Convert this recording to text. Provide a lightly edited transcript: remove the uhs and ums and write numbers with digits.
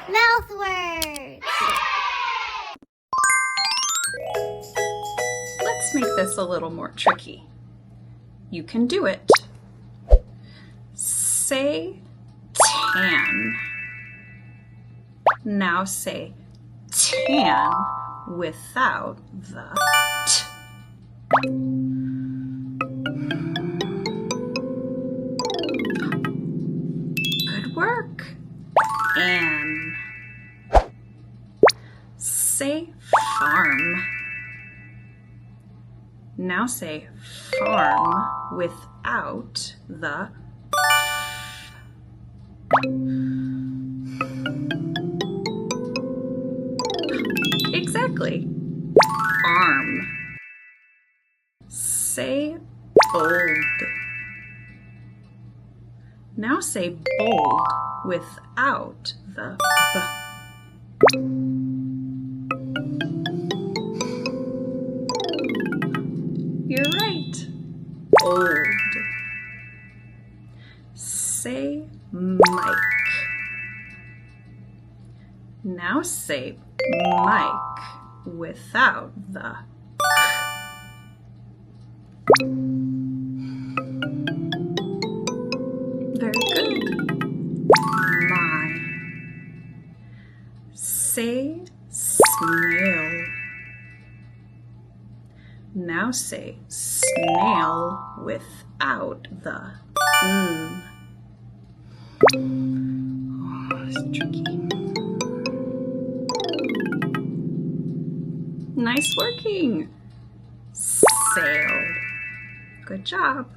Mouth words! Let's make this a little more tricky. You can do it. Say tan. Now say tan without the t. Good work. An. Say farm. Now say farm without the Exactly. Arm. Say bold. Now say bold without the b. You're right. Old. Say mic. Now say mic without the Very good. My. Say snail. Now say snail without the n. Oh, it's tricky. Nice working. Sail. Good job.